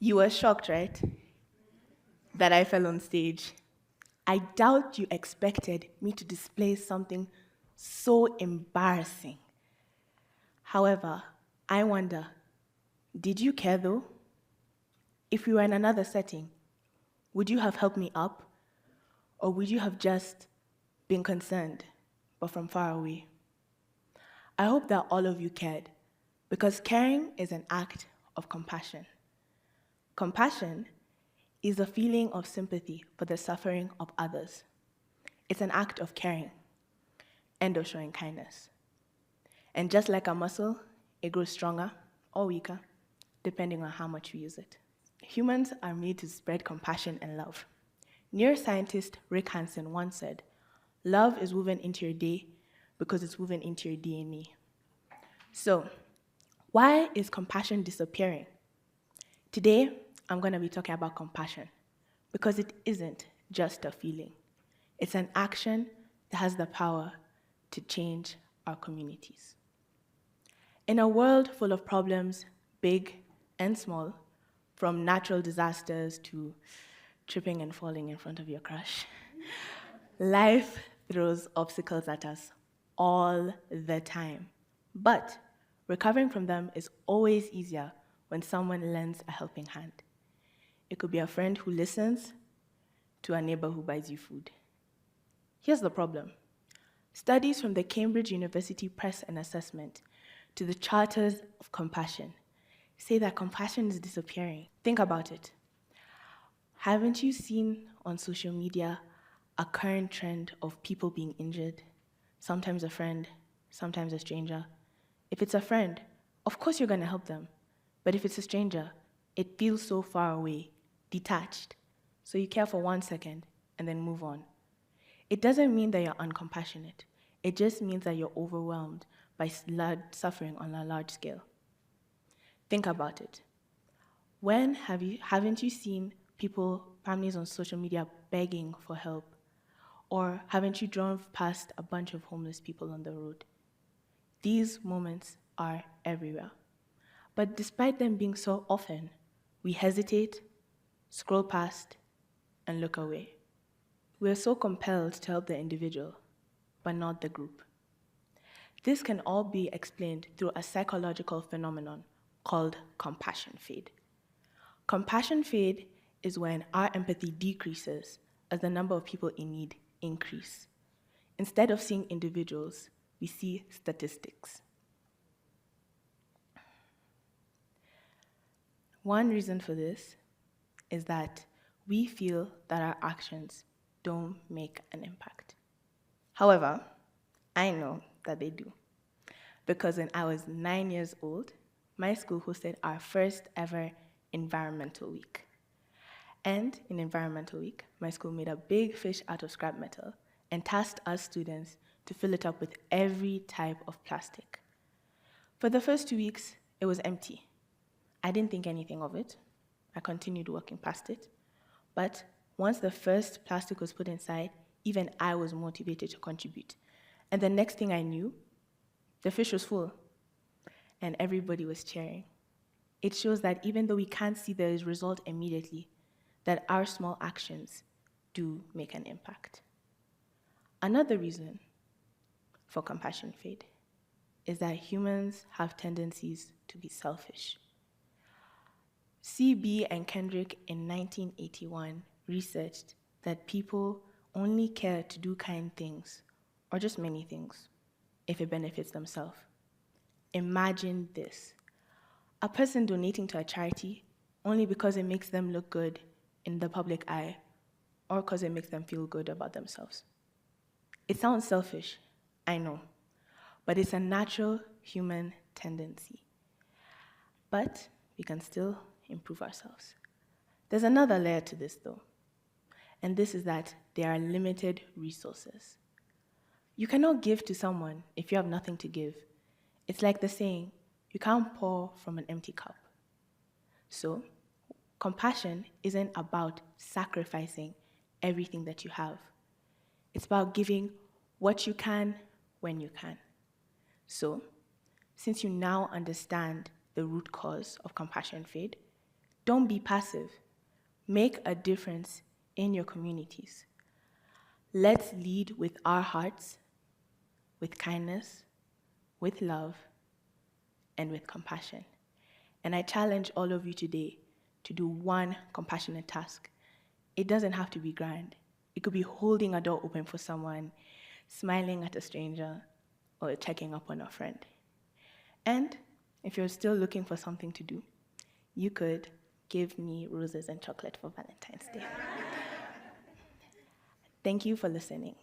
You were shocked, right? That I fell on stage. I doubt you expected me to display something so embarrassing. However, I wonder, did you care though? If we were in another setting, would you have helped me up? Or would you have just been concerned, but from far away? I hope that all of you cared, because caring is an act of compassion. Compassion is a feeling of sympathy for the suffering of others. It's an act of caring and of showing kindness. And just like a muscle, it grows stronger or weaker, depending on how much you use it. Humans are made to spread compassion and love. Neuroscientist Rick Hansen once said, "Love is woven into your day because it's woven into your DNA." So, why is compassion disappearing? Today, I'm going to be talking about compassion because it isn't just a feeling. It's an action that has the power to change our communities. In a world full of problems, big and small, from natural disasters to tripping and falling in front of your crush, life throws obstacles at us all the time. But recovering from them is always easier when someone lends a helping hand. It could be a friend who listens to a neighbor who buys you food. Here's the problem. Studies from the Cambridge University Press and Assessment to the Charters of Compassion say that compassion is disappearing. Think about it. Haven't you seen on social media a current trend of people being injured? Sometimes a friend, sometimes a stranger. If it's a friend, of course you're going to help them. But if it's a stranger, it feels so far away, detached. So you care for 1 second and then move on. It doesn't mean that you're uncompassionate. It just means that you're overwhelmed by suffering on a large scale. Think about it. When haven't you seen families on social media begging for help? Or haven't you drove past a bunch of homeless people on the road? These moments are everywhere. But despite them being so often, we hesitate, scroll past, and look away. We are so compelled to help the individual, but not the group. This can all be explained through a psychological phenomenon called compassion fade. Compassion fade is when our empathy decreases as the number of people in need increase. Instead of seeing individuals, we see statistics. One reason for this is that we feel that our actions don't make an impact. However, I know that they do. Because when I was 9 years old, my school hosted our first ever environmental week. And in environmental week, my school made a big fish out of scrap metal and tasked us students to fill it up with every type of plastic. For the first 2 weeks, it was empty. I didn't think anything of it. I continued working past it. But once the first plastic was put inside, even I was motivated to contribute. And the next thing I knew, the fish was full, and everybody was cheering. It shows that even though we can't see the result immediately, that our small actions do make an impact. Another reason for compassion fade is that humans have tendencies to be selfish. C.B. and Kendrick in 1981 researched that people only care to do kind things, or just many things, if it benefits themselves. Imagine this. A person donating to a charity only because it makes them look good in the public eye, or because it makes them feel good about themselves. It sounds selfish, I know, but it's a natural human tendency. But we can still improve ourselves. There's another layer to this though, and this is that there are limited resources. You cannot give to someone if you have nothing to give. It's like the saying, you can't pour from an empty cup. So, compassion isn't about sacrificing everything that you have. It's about giving what you can when you can. So, since you now understand the root cause of compassion fade, Don't be passive. Make a difference in your communities. Let's lead with our hearts, with kindness, with love, and with compassion. And I challenge all of you today to do one compassionate task. It doesn't have to be grand. It could be holding a door open for someone, smiling at a stranger, or checking up on a friend. And if you're still looking for something to do, you could give me roses and chocolate for Valentine's Day. Thank you for listening.